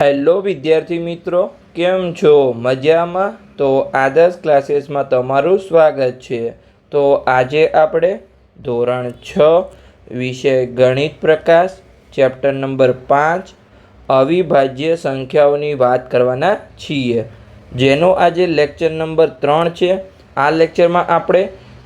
Hello વિદ્યાર્થી મિત્રો, કેમ છો? મજામાં? તો આદર્શ ક્લાસીસમાં તમારું સ્વાગત છે. તો આજે આપણે ધોરણ 6 વિષય ગણિત પ્રકાશ ચેપ્ટર નંબર 5 અવિભાજ્ય સંખ્યાઓની વાત કરવાના છીએ, જેનો આજે લેક્ચર નંબર 3 છે. આ લેક્ચરમાં આપણે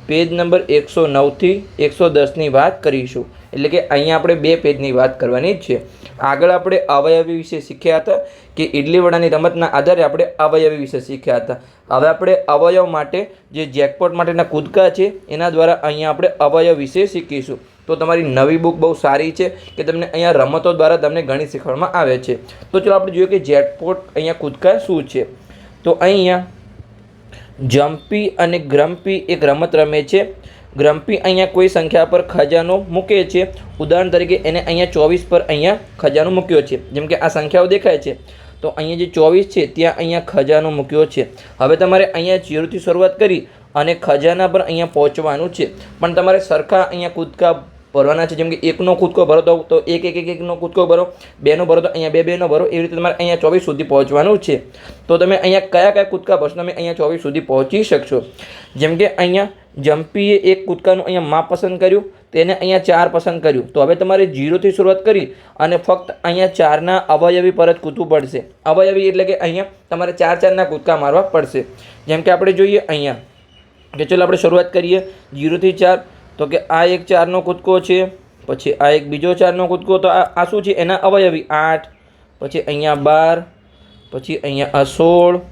પેજ નંબર 109 થી 110ની વાત કરીશું. એટલે કે અહીંયા આપણે 2 પેજની વાત કરવાની છે. આગળ આપણે અવયવી વિશે શીખ્યા હતા કે ઇડલી વડાની રમતના આધારે આપણે અવયવી વિશે શીખ્યા હતા. હવે આપણે અવયવ માટે જે જેકપોટ માટેના કૂદકા છે એના દ્વારા અહીંયા આપણે અવયવ વિશે શીખીશું. તો તમારી નવી બુક બહુ સારી છે કે તમને અહીંયા રમતો દ્વારા તમને ગણિત શીખવવામાં આવે છે. તો ચાલો આપણે જોઈએ કે જેકપોટ અહીંયા કૂદકા શું છે. તો અહીંયા જમ્પી અને ગ્રમ્પી એક રમત રમે છે. ગ્રમ્પી અહીંયા કોઈ સંખ્યા પર ખજાનો મૂકે છે. ઉદાહરણ તરીકે એને અહીંયા 24 પર અહીંયા ખજાનો મૂક્યો છે. જેમ કે આ સંખ્યાઓ દેખાય છે તો અહીંયા જે 24 છે ત્યાં અહીંયા ખજાનો મૂક્યો છે. હવે તમારે અહીંયા 0થી શરૂઆત કરી અને ખજાના પર અહીંયા પહોંચવાનું છે. પણ તમારે સરખા અહીંયા કૂદકા ભરવાના છે. જેમ કે 1નો કૂદકો ભરો તો 1 કૂદકો ભરો, 2નો ભરો તો અહીંયા 2નો ભરો. એવી રીતે તમારે અહીંયા 24 સુધી પહોંચવાનું છે. તો તમે અહીંયા કયા કૂદકા ભરશો તમે અહીંયા 24 સુધી પહોંચી શકશો. જેમ કે અહીંયા જમ્પીએ એક કૂદકાનું અહીંયા માપ પસંદ કર્યું, તેને અહીંયા 4 પસંદ કર્યું. તો હવે તમારે 0થી શરૂઆત કરી અને ફક્ત અહીંયા 4ના અવયવી પર જ કૂદવું પડશે. અવયવી એટલે કે અહીંયા તમારે 4ના કૂદકા મારવા પડશે. જેમ કે આપણે જોઈએ અહીંયા કે ચલો આપણે શરૂઆત કરીએ 0થી 4. તો કે આ એક 4નો કૂદકો છે, પછી આ એક બીજો 4નો કૂદકો. તો આ શું છે? એના અવયવી 8, પછી અહીંયા 12, પછી અહીંયા આ 16,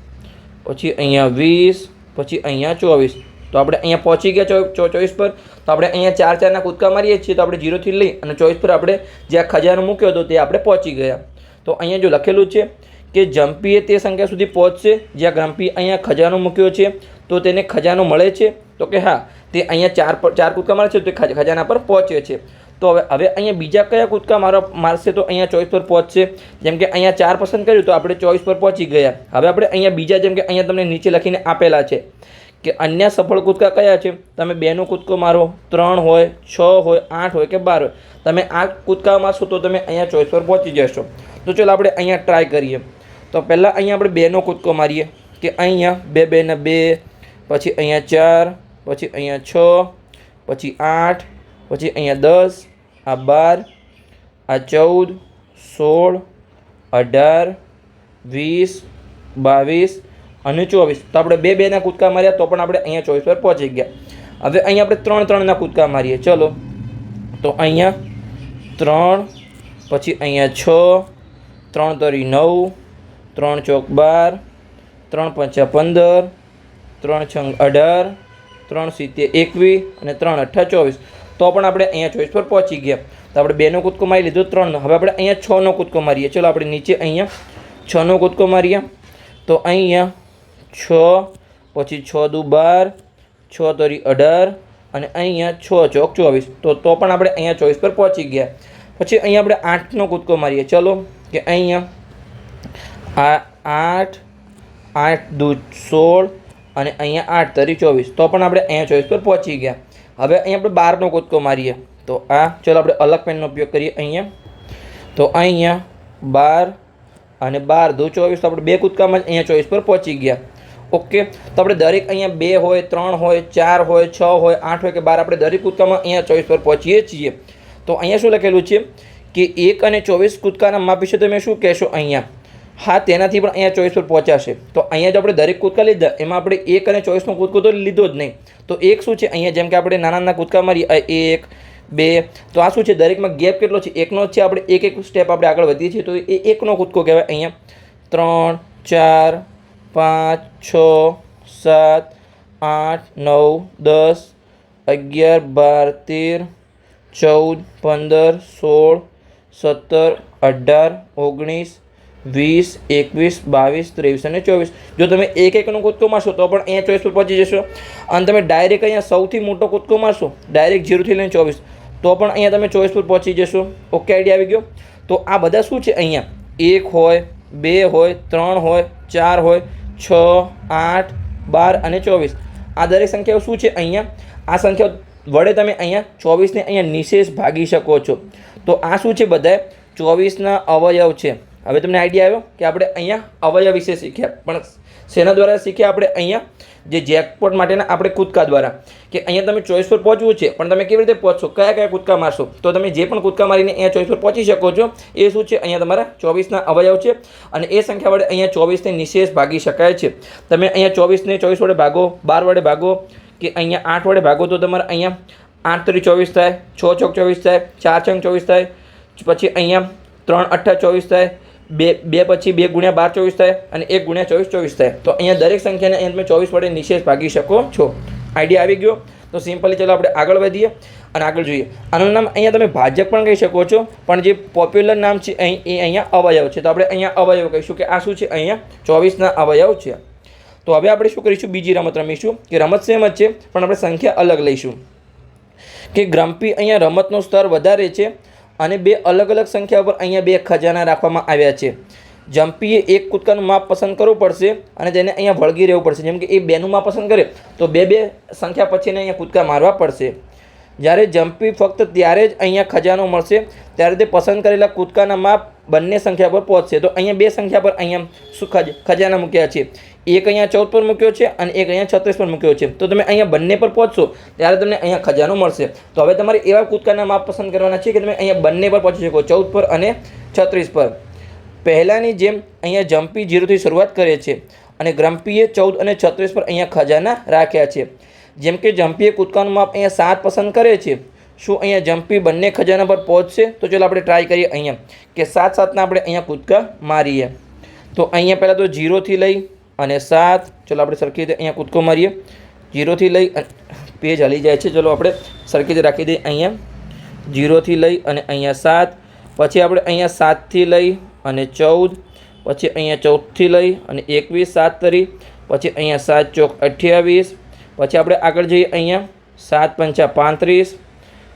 પછી અહીંયા 20, પછી અહીંયા 24. તો આપણે અહીંયા પહોંચી ગયા 24 પર. તો આપણે અહીંયા 4ના કૂદકા મારીએ છીએ. તો આપણે 0થી લઈ અને 24 પર આપણે જ્યાં ખજાનો મૂક્યો હતો તે આપણે પહોંચી ગયા. તો અહીંયા જો લખેલું છે કે જમ્પીએ તે સંખ્યા સુધી પહોંચશે જ્યાં ગ્રમ્પી અહીંયા ખજાનો મૂક્યો છે. તો તેને ખજાનો મળે છે? તો કે હા, તે અહીંયા 4 કૂદકા મારે છે તો તે ખજાના પર પહોંચે છે. તો હવે અહીંયા બીજા કયા કૂદકા મારશે તો અહીંયા 24 પર પહોંચશે. જેમ કે અહીંયા 4 પસંદ કર્યું તો આપણે 24 પર પહોંચી ગયા. હવે આપણે અહીંયા બીજા, જેમ કે અહીંયા તમને નીચે લખીને આપેલા છે કે અન્ય સફળ કૂદકા કયા છે. તમે 2નો કૂદકો મારો, 3 હોય, 6 હોય, 8 હોય કે 12 હોય. તમે આ કૂદકા મારશો તો તમે અહીંયા 24 પર પહોંચી જશો. તો ચાલો આપણે અહીંયા ટ્રાય કરીએ. તો પહેલાં અહીંયા આપણે 2નો કૂદકો મારીએ કે અહીંયા 2 2 2, પછી અહીંયા 4, પછી અહીંયા 6, પછી 8, પછી અહીંયા 10, આ 12, આ 14, 16, 18, 20, 22 અને 24. તો આપણે 2 2ના કૂદકા માર્યા તો પણ આપણે અહીંયા 24 પર પહોંચી ગયા. હવે અહીંયા આપણે 3 3ના કૂદકા મારીએ. ચલો તો અહીંયા 3, પછી અહીંયા 6, 3 તરી 9, 3 ચોક 12, 3 પંચા 15, 3 છંગ 18, 3 સિત્તે 21 અને 3 અઠ્ઠા 24. તો પણ આપણે અહીંયા 24 પર પહોંચી ગયા. તો આપણે 2નો કૂદકો મારી લીધો, 3નો. હવે આપણે અહીંયા 6નો કૂદકો મારીએ. ચલો આપણે નીચે અહીંયા 6નો કૂદકો મારીએ. તો અહીંયા 6, પછી 6 દુ 12, 6 તરી 18 અને અહીંયા 6 ચોક 24. તો પણ આપણે અહીંયા 24 પર પહોંચી ગયા. પછી અહીંયા આપણે 8નો કૂદકો મારીએ. ચલો કે અહીંયા આ 8, 8 દુ 16 અને અહીંયા 8 તરી 24. તો પણ આપણે અહીંયા 24 પર પહોંચી ગયા. હવે અહીંયા આપણે 12નો કૂદકો મારીએ. તો આ ચલો આપણે અલગ પેનનો ઉપયોગ કરીએ અહીંયા. તો અહીંયા 12 અને 12 દુ 24. તો આપણે 2 કૂદકામાં જ અહીંયા 24 પર પહોંચી ગયા. ઓકે. તો આપણે દરેક અહીંયા 2 હોય, 3 હોય, 4 હોય, 6 હોય, 8 હોય કે 12 આપણે દરેક કૂદકામાં અહીંયા 24 પર પહોંચીએ છીએ. તો અહીંયા શું લખેલું છે કે 1 અને 24 કૂદકાના માપ વિશે તમે શું કહેશો અહીંયા? હા, તેનાથી પણ અહીંયા 24 પર પહોંચાશે. તો અહીંયા જો આપણે દરેક કૂદકા લીધા એમાં આપણે 1 અને 24નો કૂદકો તો લીધો જ નહીં. તો 1 શું છે અહીંયા? જેમ કે આપણે નાના કૂદકા મારી 1 2. તો આ શું છે? દરેકમાં ગેપ કેટલો છે? 1નો જ છે. આપણે એક સ્ટેપ આપણે આગળ વધીએ છીએ તો એ 1નો કૂદકો કહેવાય. અહીંયા 3 4 5 6 7 8 9 10 11 12 13 14 15 16 17 18 19 20 21 22 23 અને 24. જો તમે એકનો કૂદકો મારશો તો પણ અહીંયા 24 પર પહોંચી જશો. અને તમે ડાયરેક્ટ અહીંયા સૌથી મોટો કૂદકો મારશો ડાયરેક્ટ 0થી લઈને 24 તો પણ અહીંયા તમે 24 પર પહોંચી જશો. ઓકે, આઈડિયા આવી ગયો. તો આ બધા શું છે? અહીંયા 1 હોય, 2 હોય, 3 હોય, 4 હોય, 6 8 12 અને 24. આ દરેક સંખ્યાઓ શું છે? અહીંયા આ સંખ્યાઓ વડે તમે અહીંયા 24ને અહીંયા નિશેષ ભાગી શકો છો. તો આ શું છે? બધા 24ના અવયવ છે. હવે તમને આઈડિયા આવ્યો કે આપણે અહીંયા અવયવ વિશે શીખ્યા, પણ શેના દ્વારા શીખ્યા આપણે અહીંયા જે જેકપોટ માટેના આપણે કૂદકા દ્વારા, કે અહીંયા તમે ચોઈસ પર પહોંચવું છે, પણ તમે કેવી રીતે પહોંચશો, કયા કયા કૂદકા મારશો? તો તમે જે પણ કૂદકા મારીને અહીંયા ચોઈસ પર પહોંચી શકો છો એ શું છે, અહીંયા તમારા 24ના અવયવ છે અને એ સંખ્યા વડે અહીંયા 24ને નિશેષ ભાગી શકાય છે. તમે અહીંયા 24ને 24 વડે ભાગો, 12 વડે ભાગો કે અહીંયા 8 વડે ભાગો તો તમારે અહીંયા 8 તરી 24 થાય, 6 ચોક 24 થાય, 4 છંગ 24 થાય, પછી અહીંયા 3 અઠ્ઠા 24 થાય, બે પછી 2 ગુણ્યા 12 24 થાય અને 1 ગુણ્યા 24 24 થાય. તો અહીંયા દરેક સંખ્યાને અહીંયા તમે 24 વડે નિશેષ ભાગી શકો છો. આઈડિયા આવી ગયો? તો સિમ્પલી ચલો આપણે આગળ વધીએ અને આગળ જોઈએ. આનું નામ અહીંયા તમે ભાજક પણ કહી શકો છો, પણ જે પોપ્યુલર નામ છે એ અહીંયા અવયવ છે. તો આપણે અહીંયા અવયવ કહીશું કે આ શું છે, અહીંયા 24ના અવયવ છે. તો હવે આપણે શું કરીશું, બીજી રમત રમીશું કે રમત સેમ જ છે પણ આપણે સંખ્યા અલગ લઈશું. કે ગ્રમ્પી અહીંયા રમતનું સ્તર વધારે છે અને 2 અલગ અલગ સંખ્યા પર અહીંયા 2 ખજાના રાખવામાં આવ્યા છે. જમ્પીએ એક કૂદકાનું માપ પસંદ કરવું પડશે અને તેને અહીંયા વળગી રહેવું પડશે. જેમ કે એ 2નું માપ પસંદ કરે તો બે સંખ્યા પછીને અહીંયા કૂદકા મારવા પડશે. જ્યારે જમ્પી ફક્ત ત્યારે જ અહીંયા ખજાનો મળશે ત્યારે તે પસંદ કરેલા કૂદકાના માપ બંને સંખ્યા પર પહોંચશે. તો અહીંયા 2 સંખ્યા પર અહીંયા શું ખજાના મૂક્યા છે, એક અહીંયા 14 પર મૂક્યો છે અને એક અહીંયા 36 પર મૂક્યો છે. તો તમે અહીંયા બંને પર પહોંચશો ત્યારે તમને અહીંયા ખજાનો મળશે. તો હવે તમારે એવા કૂદકાના માપ પસંદ કરવાના છે કે તમે અહીંયા બંને પર પહોંચી શકો, 14 પર અને 36 પર. પહેલાંની જેમ અહીંયા જમ્પી 0થી શરૂઆત કરે છે અને ગ્રમ્પીએ 14 અને 36 પર અહીંયા ખજાના રાખ્યા છે. જેમ કે જમ્પીએ કૂદકાનું માપ અહીંયા 7 પસંદ કરે છે, શું અહીંયા જમ્પી બંને ખજાના પર પહોંચશે? તો ચાલો આપણે ટ્રાય કરીએ અહીંયા કે 7 7ના આપણે અહીંયા કૂદકા મારીએ. તો અહીંયા પહેલાં તો 0થી લઈ અને 7, ચલો આપણે સરખી રીતે અહીંયા કૂદકો મારીએ. 0થી લઈ પેજ હલી જાય છે, ચલો આપણે સરખી રીતે રાખી દઈએ. અહીંયા 0થી લઈ અને અહીંયા 7, પછી આપણે અહીંયા 7થી લઈ અને 14, પછી અહીંયા 14થી લઈ અને 21 7 તરી, પછી અહીંયા 7 ચોક 28, પછી આપણે આગળ જઈએ અહીંયા 7 પંચા 35,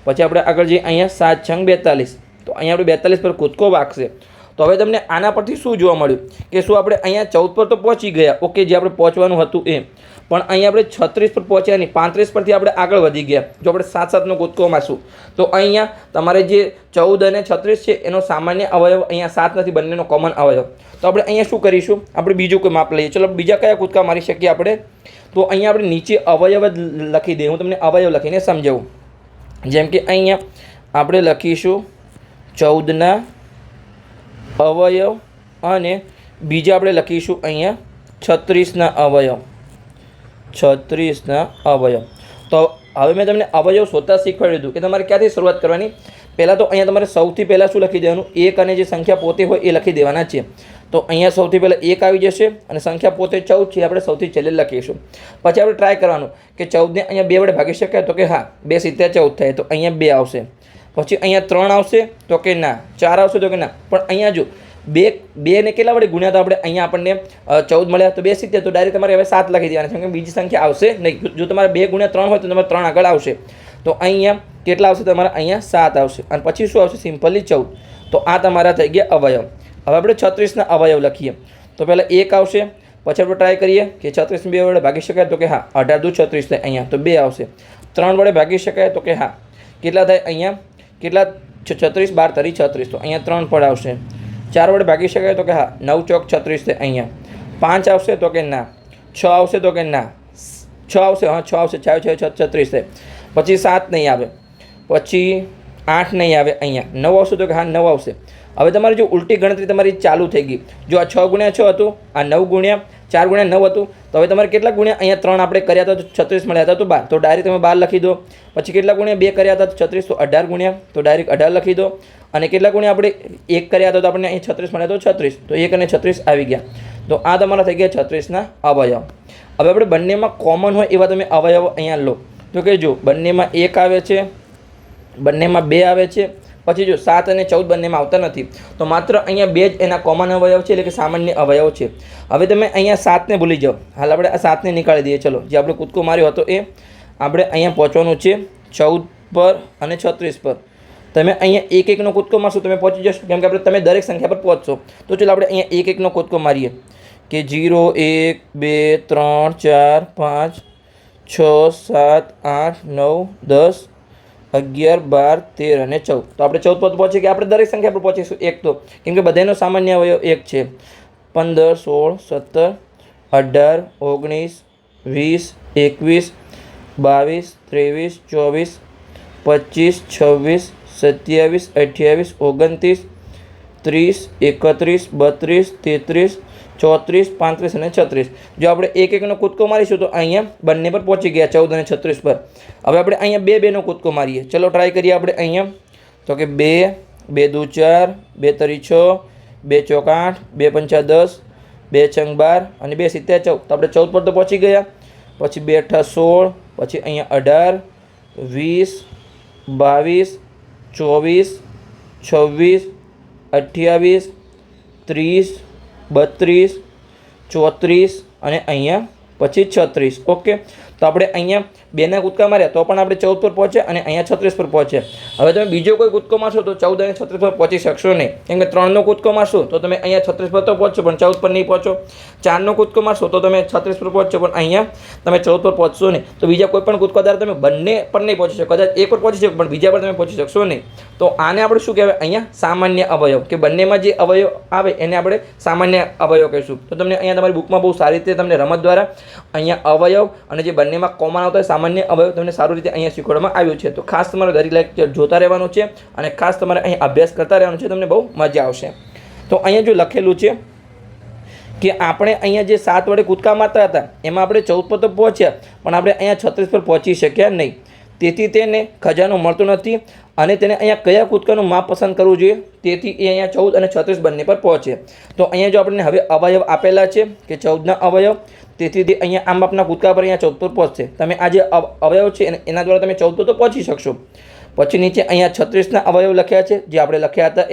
પછી આપણે આગળ જઈએ અહીંયા 7 છંગ 42. તો અહીંયા આપણે 42 પર કૂદકો વાગશે. તો હવે તમને આના પરથી શું જોવા મળ્યું કે શું આપણે અહીંયા 14 પર તો પહોંચી ગયા, ઓકે, જે આપણે પહોંચવાનું હતું એ, પણ અહીંયા આપણે 36 પર પહોંચ્યા નહીં, 35 પરથી આપણે આગળ વધી ગયા. જો આપણે 7 7નો કૂદકો મારશું તો અહીંયા તમારે જે 14 અને 36 છે એનો સામાન્ય અવયવ અહીંયા 7 નથી, બંનેનો કોમન અવયવ. તો આપણે અહીંયા શું કરીશું, આપણે બીજું કોઈ માપ લઈએ. ચલો બીજા કયા કૂદકા મારી શકીએ આપણે? તો અહીંયા આપણે નીચે અવયવ જ લખી દઈએ. હું તમને અવયવ લખીને સમજાવું. જેમ કે અહીંયા આપણે લખીશું 14ના અવયવ અને બીજા આપણે લખીશું અહીંયા 36ના અવયવ. 36ના અવયવ. તો હવે મેં તમને અવયવ શોધતા શીખવાડી દીધું કે તમારે ક્યાંથી શરૂઆત કરવાની. પહેલાં તો અહીંયા તમારે સૌથી પહેલાં શું લખી દેવાનું, 1 અને જે સંખ્યા પોતે હોય એ લખી દેવાના છે. તો અહીંયા સૌથી પહેલાં 1 આવી જશે અને સંખ્યા પોતે 14 છે, આપણે સૌથી છેલ્લે લખીશું. પછી આપણે ટ્રાય કરવાનું કે 14ને અહીંયા 2 વડે ભાગી શકાય, તો કે હા, 2 સીધા 14 થાય, તો અહીંયા 2 આવશે. પછી અહીંયા 3 આવશે, તો કે ના. 4 આવશે, તો કે ના. પણ અહીંયા જો 2 ને કેટલા વડે ગુણ્યા તો આપણે અહીંયા આપણને 14 મળ્યા, તો 2 સીધા, તો ડાયરેક્ટ તમારે હવે 7 લખી દેવાના છે, કેમ કે બીજી સંખ્યા આવશે નહીં. જો તમારે 2 ગુણ્યા 3 હોય તો તમારે 3 આગળ આવશે. તો અહીંયા કેટલા આવશે, તમારે અહીંયા 7 આવશે અને પછી શું આવશે, સિમ્પલી 14. તો આ તમારા થઈ ગયા અવયવ. હવે આપણે 36ના અવયવ લખીએ. તો પહેલાં 1 આવશે, પછી આપણે ટ્રાય કરીએ કે 36 2 વડે ભાગી શકાય, તો કે હા, 18 દુ 36 થાય, અહીંયા તો 2 આવશે. 3 વડે ભાગી શકાય, તો કે હા, કેટલા થાય અહીંયા, કેટલા 36 12 તરી 36, તો અહીંયા 3 પડ આવશે. 4 વડે ભાગી શકાય, તો કે હા, 9 ચોક 36 થાય, અહીંયા 5 આવશે, તો કે ના. 6 આવશે, તો કે ના. 6 આવશે, હા 6 આવશે, 6 6 36 થાય. પછી 7 નહીં આવે, પછી 8 નહીં આવે, અહીંયા 9 આવશે, તો કે હા 9 આવશે. હવે તમારી જો ઉલટી ગણતરી તમારી ચાલુ થઈ ગઈ. જો આ 6 ગુણ્યા 6 હતું, આ 9 ગુણ્યા 4 ગુણ્યા 9 હતું, તો હવે તમારે કેટલા ગુણ્યા અહીંયા 3 આપણે કર્યા હતા તો 36 મળ્યા હતા, તો 12, તો ડાયરેક્ટ તમે 12 લખી દો. પછી કેટલા ગુણ્યા 2 કર્યા હતા તો 36, તો 18 ગુણ્યા, તો ડાયરેક્ટ 18 લખી દો. અને કેટલા ગુણ્યા આપણે 1 કર્યા હતા તો આપણને અહીં 36 મળ્યા તો 36, તો 1 અને 36 આવી ગયા. તો આ તમારા થઈ ગયા 36ના અવયવ. હવે આપણે બંનેમાં કોમન હોય એવા તમે અવયવ અહીંયા લો. તો કે જો બંનેમાં 1 આવે છે, બંનેમાં 2 આવે છે, પછી જો 7 અને 14 બંનેમાં આવતા નથી, તો માત્ર અહીંયા 2 જ એના કોમન અવયવ છે, એટલે કે સામાન્ય અવયવ છે. હવે તમે અહીંયા 7ને ભૂલી જાઓ. હાલ આપણે આ 7ને નીકાળી દઈએ. ચલો, જે આપણે કૂદકો માર્યો હતો એ આપણે અહીંયા પહોંચવાનું છે 14 પર અને 36 પર. તમે અહીંયા 1 1નો કૂદકો મારશો તમે પહોંચી જશો, કેમ કે આપણે તમે દરેક સંખ્યા પર પહોંચશો. તો ચલો આપણે અહીંયા 1 1નો કૂદકો મારીએ કે 0 1 2 3 4 5 6 7 8 9 10 11 12 13 અને 14 તો આપણે 14 પર પહોંચી ગયા. આપણે દરેક સંખ્યા પર પહોંચીશું એક તો, કેમ કે બધાનો સામાન્ય અવયવ એક છે. 15 16 17 18 19 20 21 22 23 24 25 26 27 28 29 30 31 32 33 34 35 અને 36. જો આપણે એક એકનો કૂદકો મારીશું તો અહીંયા બંને પર પહોંચી ગયા 14 અને 36 પર. હવે આપણે અહીંયા બે બેનો કૂદકો મારીએ. ચલો ટ્રાય કરીએ આપણે અહીંયા. તો કે 2 2 દુ 4 2 તરી 6 2 ચોક 8 2 પંચા 10 2 છંગ 12 અને 2 સિત્તેર 14. તો આપણે 14 પર તો પહોંચી ગયા. પછી 2 અઠા 16, પછી અહીંયા 18 20 22 24 26 28 30 32 34 અને અહીંયા પછી 36. ઓકે, તો આપણે અહીંયા બેના કૂદકા માર્યા તો પણ આપણે 14 પર પહોંચ્યા અને અહીંયા 36 પર પહોંચ્યા. હવે તમે બીજો કોઈ કૂદકો મારશો તો 14 અને 36 પર પહોંચી શકશો નહીં, કેમ કે 3નો કૂદકો મારશો તો તમે અહીંયા 36 પર તો પહોંચશો પણ 14 પર નહીં પહોંચો. 4નો કૂદકો મારશો તો તમે 36 પર પહોંચશો પણ અહીંયા તમે 14 પર પહોંચશો નહીં. તો બીજા કોઈ પણ કૂદકા દ્વારા તમે બંને પર નહીં પહોંચી શકો. કદાચ એક પર પહોંચી શકો પણ બીજા પર તમે પહોંચી શકશો નહીં. તો આને આપણે શું કહેવાય? અહીંયા સામાન્ય અવયવ, કે બંનેમાં જે અવયવ આવે એને આપણે સામાન્ય અવયવ કહીશું. તો તમને અહીંયા તમારી બુકમાં બહુ સારી રીતે તમને રમત દ્વારા અહીંયા અવયવ અને જે બંનેમાં કોમન આવતા હોય સામાન્ય અવયવ તમને સારી રીતે અહીંયા શીખવાડવામાં આવ્યું છે. તો ખાસ તમારે દરેક લેક્ચર જોતા રહેવાનું છે અને ખાસ તમારે અહીં અભ્યાસ કરતા રહેવાનું છે. તમને બહુ મજા આવશે. તો અહીંયા જો લખેલું છે કે આપણે અહીંયા જે 7 વડે કૂદકા મારતા હતા એમાં આપણે 14 પર તો પહોંચ્યા પણ આપણે અહીંયા 36 પર પહોંચી શક્યા નહીં. તેથી તેને ખજાનો મળતો નથી અને તેને અહીંયા કયા કૂદકાનું માપ પસંદ કરવું જોઈએ, તેથી એ અહીંયા 14 અને 36 બંને પર પહોંચે. તો અહીંયા જો આપણને હવે અવયવ આપેલા છે કે 14ના અવયવ, તેથી તે અહીંયા આ માપના કૂદકા પર અહીંયા 14 પર પહોંચશે. તમે આ જે અવયવ છે એના દ્વારા તમે 14 પર તો પહોંચી શકશો. પછી નીચે અહીંયા 36ના અવયવ લખ્યા છે જે આપણે લખ્યા હતા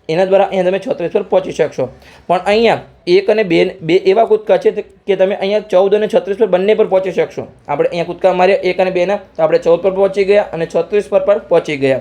એના દ્વારા અહીંયા તમે 36 પર પહોંચી શકશો. પણ અહીંયા 1 અને 2 એવા કૂદકા છે કે તમે અહીંયા 14 અને 36 પર બંને પર પહોંચી શકશો. આપણે અહીંયા કૂદકા માર્યા 1 અને 2ના તો આપણે 14 પર પહોંચી ગયા અને 36 પર પણ પહોંચી ગયા.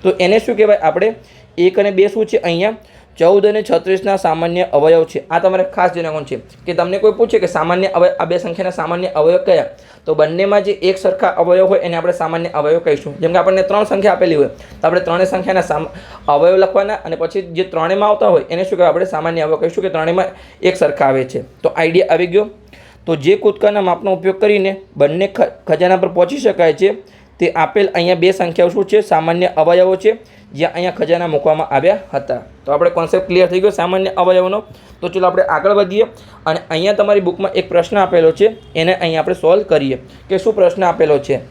તો એને શું કહેવાય? આપણે 1 અને 2 શું છે? અહીંયા 14 અને 36ના સામાન્ય અવયવ છે. આ તમારે ખાસ જણાવવાનું છે કે તમને કોઈ પૂછે કે સામાન્ય અવયવ આ બે સંખ્યાના સામાન્ય અવયવ કયા, તો બંનેમાં જે એક સરખા અવયવ હોય એને આપણે સામાન્ય અવયવ કહીશું. જેમ કે આપણને 3 સંખ્યા આપેલી હોય તો આપણે 3 સંખ્યાના અવયવ લખવાના અને પછી જે 3માં આવતા હોય એને શું કહેવાય? આપણે સામાન્ય અવયવ કહીશું કે 3માં એક સરખા આવે છે. તો આઈડિયા આવી ગયો. તો જે કૂદકાના માપનો ઉપયોગ કરીને બંને ખજાના પર પહોંચી શકાય છે તે આપેલ અહીંયા બે સંખ્યાઓ શું છે? સામાન્ય અવયવો છે, જ્યાં અહીંયા ખજાના મૂકવામાં આવ્યા હતા. તો આપણે કોન્સેપ્ટ ક્લિયર થઈ ગયો સામાન્ય અવયવનો. તો ચલો આપણે આગળ વધીએ અને અહીંયા તમારી બુકમાં એક પ્રશ્ન આપેલો છે એને અહીંયા આપણે સોલ્વ કરીએ. કે શું પ્રશ્ન આપેલો છે?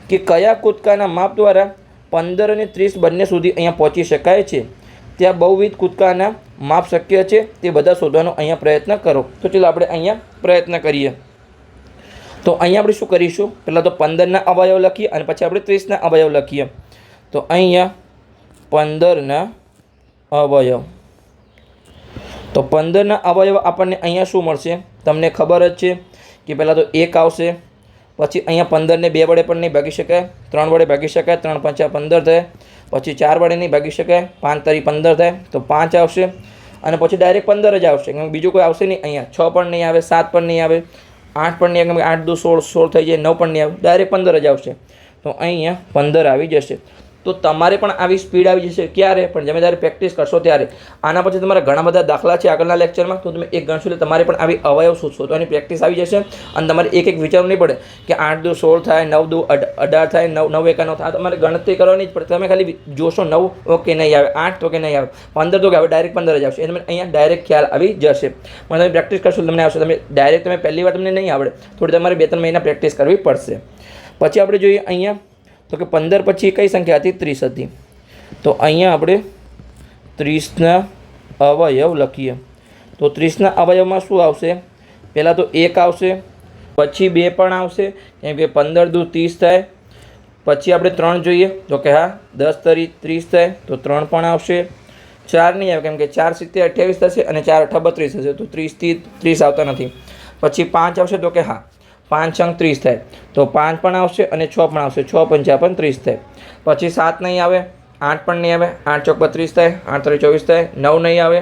કે કયા કૂદકાના માપ દ્વારા 15 અને 30 બંને સુધી અહીંયા પહોંચી શકાય છે? ત્યાં બહુવિધ કૂદકાના માપ શક્ય છે તે બધા શોધવાનો અહીંયા પ્રયત્ન કરો. તો ચલો આપણે અહીંયા પ્રયત્ન કરીએ. તો અહીંયા આપણે શું કરીશું? પહેલાં તો 15ના અવયવ લખીએ અને પછી આપણે 30ના અવયવ લખીએ. તો અહીંયા 15ના અવયવ, તો 15ના અવયવ આપણને અહીંયા શું મળશે? તમને ખબર જ છે કે પહેલાં તો 1 આવશે, પછી અહીંયા 15ને 2 વડે પણ નહીં ભાગી શકાય, 3 વડે ભાગી શકાય, 3 5 15 થાય, પછી 4 વડે નહીં ભાગી શકાય, 5 તરી 15 થાય તો 5 આવશે અને પછી ડાયરેક્ટ 15 જ આવશે, કેમ બીજું કોઈ આવશે નહીં. અહીંયા 6 પણ નહીં આવે, 7 પણ નહીં આવે, 8 પણ નહીં આવે, 8 દુ 16 16 થઈ જાય, 9 પણ નહીં આવે, ડાયરેક્ટ 15 જ આવશે. તો અહીંયા 15 આવી જશે. તો તમારે પણ આવી સ્પીડ આવી જશે. ક્યારે? પણ તમે જ્યારે પ્રેક્ટિસ કરશો ત્યારે. આના પછી તમારા ઘણા બધા દાખલા છે આગળના લેક્ચરમાં, તો તમે એક ગણશો એટલે તમારે પણ આવી અવયવ શોધશો તો એની પ્રેક્ટિસ આવી જશે અને તમારે એક એક વિચારવું નહીં પડે કે 8 દુ 16 થાય, 9 દુ 18 થાય, 9 એકા 9 થાય. તમારે ગણતરી કરવાની જ પડે. તમે ખાલી જોશો 9 ઓકે નહીં આવે, 8 તો કે નહીં આવે, 15 તો કે આવે, ડાયરેક્ટ 15 જ આવશે. એ તમે અહીંયા ડાયરેક્ટ ખ્યાલ આવી જશે. પણ તમે પ્રેક્ટિસ કરશો તમને આવશે. તમે ડાયરેક્ટ તમે પહેલી વાર તમને નહીં આવડે, થોડી તમારે 2-3 મહિના પ્રેક્ટિસ કરવી પડશે. પછી આપણે જોઈએ અહીંયા તો કે 15 પછી કઈ સંખ્યા હતી? 30 હતી. તો અહીંયા આપણે 30ના અવયવ લખીએ. તો 30ના અવયવમાં શું આવશે? પહેલાં તો 1 આવશે, પછી 2 પણ આવશે, કેમ કે 15 દુ 30 થાય. પછી આપણે 3 જોઈએ તો કે હા 10 તરી 30 થાય તો 3 પણ આવશે. 4 નહીં આવે કેમ કે 4 70 28 થશે અને 4 8 32 થશે તો 30 થી 30 આવતા નથી. પછી 5 આવશે તો કે હા 5 અંક 30 થાય તો 5 પણ આવશે અને 6 પણ આવશે, 6 5 પણ 30 થાય. પછી 7 નહીં આવે, 8 પણ નહીં આવે, 8 ચોક 32 થાય, 8 તરી 24 થાય, 9 નહીં આવે,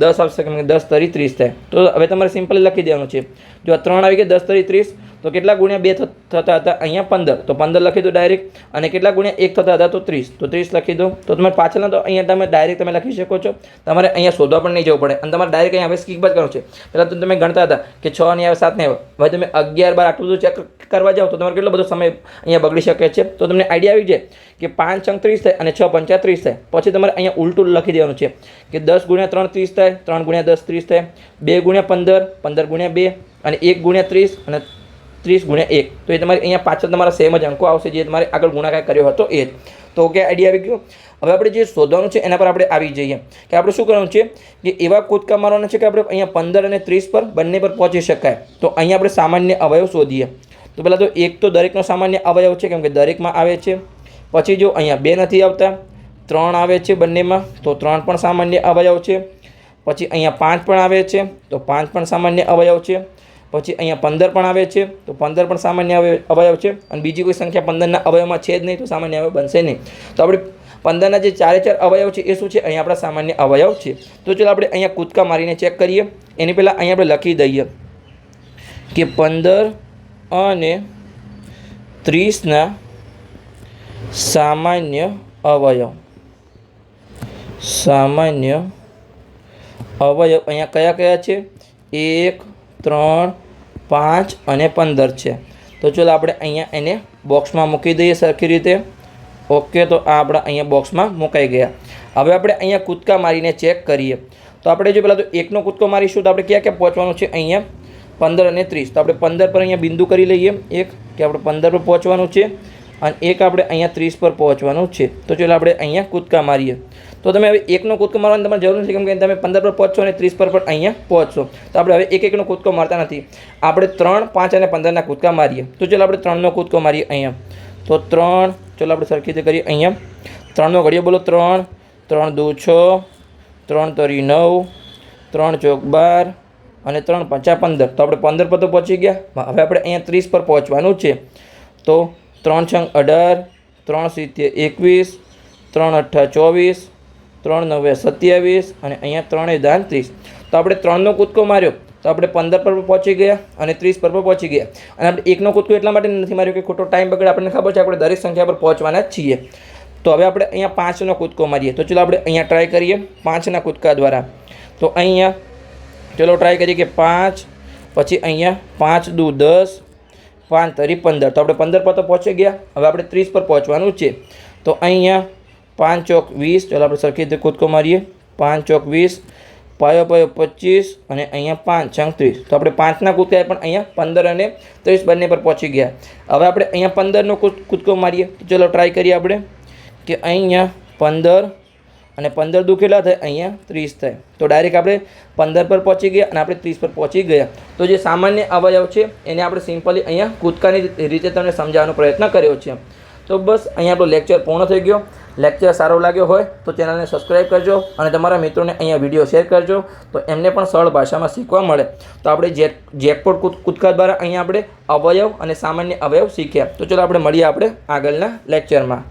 10 આવશે કેમ કે 10 તરી 30 થાય. તો હવે તમારે સિમ્પલ લખી દેવાનું છે. જો આ 3 આવી ગયા 10 તરી 30 તો કેટલા ગુણ્યા 2 થતા હતા અહીંયા 15, તો 15 લખી દો ડાયરેક્ટ. અને કેટલા ગુણ્યા 1 થતા હતા તો 30, તો 30 લખી દો. તો તમારે પાછળના તો અહીંયા તમે ડાયરેક્ટ તમે લખી શકો છો, તમારે અહીંયા શોધવા પણ નહીં જવું પડે અને તમારે ડાયરેક્ટ અહીંયા હવે સ્કીપ જ કરવાનું છે. પહેલાં તો તમે ગણતા હતા કે 6 નહીં આવે 7 નહીં આવે, હવે તમે 11 12 આટલું બધું ચેક કરવા જાઓ તો તમારે કેટલો બધો સમય અહીંયા બગડી શકે છે. તો તમને આઈડિયા આવી જાય કે 5 અંક 30 થાય અને 6 પંચા 30 થાય. પછી તમારે અહીંયા ઉલટું લખી દેવાનું છે કે 10 ગુણ્યા 3 30 થાય, 3 ગુણ્યા 10 30 થાય, 2 ગુણ્યા 15 15 ગુણ્યા 2 અને 1 ગુણ્યા 30 અને 30 ગુણ્યા 1. તો એ તમારે અહીંયા પાછળ તમારા સેમ જ અંકો આવશે જે તમારે આગળ ગુણાકાર કર્યો હતો એ જ. તો કે આઈડિયા આવી ગયો. હવે આપણે જે શોધવાનું છે એના પર આપણે આવી જઈએ કે આપણે શું કરવાનું છે કે એવા કૂદકા મારવાના છે કે આપણે અહીંયા 15 અને 30 પર બંને પર પહોંચી શકાય. તો અહીંયા આપણે સામાન્ય અવયવ શોધીએ. તો પહેલાં તો એક તો દરેકનો સામાન્ય અવયવ છે કેમ કે દરેકમાં આવે છે. પછી જો અહીંયા 2 નથી આવતા, 3 આવે છે બંનેમાં, તો 3 પણ સામાન્ય અવયવ છે. પછી અહીંયા 5 પણ આવે છે, તો 5 પણ સામાન્ય અવયવ છે. પછી અહીંયા 15 પણ આવે છે, તો 15 પણ સામાન્ય અવયવ છે. અને બીજી કોઈ સંખ્યા 15ના અવયવમાં છે જ નહીં તો સામાન્ય અવયવ બનશે નહીં. તો આપણે 15ના જે 4 અવયવ છે એ શું છે, અહીંયા આપણા સામાન્ય અવયવ છે. તો ચાલો આપણે અહીંયા કૂદકા મારીને ચેક કરીએ. એની પહેલાં અહીંયા આપણે લખી દઈએ કે 15 અને 30ના સામાન્ય અવયવ. સામાન્ય અવયવ અહીંયા કયા કયા છે? 1 3 5 અને 15 છે. તો ચાલો આપણે અહીંયા એને બોક્સમાં મૂકી દઈએ સરખી રીતે. ઓકે, તો આ આપણા અહીંયા બોક્સમાં મુકાઈ ગયા. હવે આપણે અહીંયા કૂદકા મારીને ચેક કરીએ. તો આપણે જો પહેલાં તો એકનો કૂદકો મારીશું તો આપણે ક્યાં ક્યાં પહોંચવાનું છે? અહીંયા 15 અને 30. તો આપણે 15 પર અહીંયા બિંદુ કરી લઈએ એક કે આપણે 15 પર પહોંચવાનું છે અને એક આપણે અહીંયા 30 પર પહોંચવાનું છે. તો ચાલો આપણે અહીંયા કૂદકા મારીએ. તો તમે હવે એકનો કૂદકો મારવાની તમારે જરૂર નથી કેમ કે તમે 15 પર પહોંચશો અને 30 પર પણ અહીંયા પહોંચશો. તો આપણે હવે એકનો કૂદકો મારતા નથી, આપણે 3 5 અને 15ના કૂદકા મારીએ. તો ચાલો આપણે 3નો કૂદકો મારીએ અહીંયા. તો 3, ચાલો આપણે સરખી રીતે કરીએ. અહીંયા 3નો ઘડિયો બોલો. 3 3 દુ 6, 3 તરી 9, 3 ચોક 12 અને 3 પંચા 15. તો આપણે 15 પર તો પહોંચી ગયા. હવે આપણે અહીંયા 30 પર પહોંચવાનું છે. તો 3 છંગ 18, 3 સિત્તેર 21, 3 અઠ્ઠા 24, 3 નવે 27 અને અહીંયા 3 દાન 30. તો આપણે 3નો કૂદકો માર્યો તો આપણે 15 પર પહોંચી ગયા અને 30 પર પહોંચી ગયા. અને આપણે એકનો કૂદકો એટલા માટે નથી માર્યો કે ખોટો ટાઈમ બગડે. આપણને ખબર છે આપણે દરેક સંખ્યા પર પહોંચવાના જ છીએ. તો હવે આપણે અહીંયા 5નો કૂદકો મારીએ. તો ચલો આપણે અહીંયા ટ્રાય કરીએ 5ના કૂદકા દ્વારા. તો અહીંયા ચલો ટ્રાય કરીએ કે 5, પછી અહીંયા 5 દુ 10, 5 તરી 15. તો આપણે 15 પર તો પહોંચી ગયા. હવે આપણે 30 પર પહોંચવાનું છે. તો અહીંયા 5 ચોક 20. ચાલો આપણે સરખી રીતે કૂદકો મારીએ. 5 ચોક 20, પાયો પાયો 25 અને અહીંયા 5 છંગ 30. તો આપણે 5ના કૂદકા પણ અહીંયા 15 અને 30 બંને પર પહોંચી ગયા. હવે આપણે અહીંયા 15નો કૂદકો મારીએ. તો ચલો ટ્રાય કરીએ આપણે કે અહીંયા 15 અને 15 દુ કેટલા થાય? અહીંયા 30 થાય. તો ડાયરેક્ટ આપણે 15 પર પહોંચી ગયા અને આપણે 30 પર પહોંચી ગયા. તો જે સામાન્ય અવયવ છે એને આપણે સિમ્પલી અહીંયા કૂદકાની રીતે તમને સમજાવવાનો પ્રયત્ન કર્યો છે. તો બસ અહીંયા આપણો લેક્ચર પૂર્ણ થઈ ગયો. લેક્ચર સારો લાગ્યો હોય તો ચેનલને સબસ્ક્રાઈબ કરજો અને તમારા મિત્રોને અહીંયા વિડીયો શેર કરજો તો એમને પણ સરળ ભાષામાં શીખવા મળે. તો આપણે જેકપોટ કૂદકા દ્વારા અહીંયા આપણે અવયવ અને સામાન્ય અવયવ શીખ્યા. તો ચલો આપણે મળીએ આપણે આગળના લેક્ચરમાં.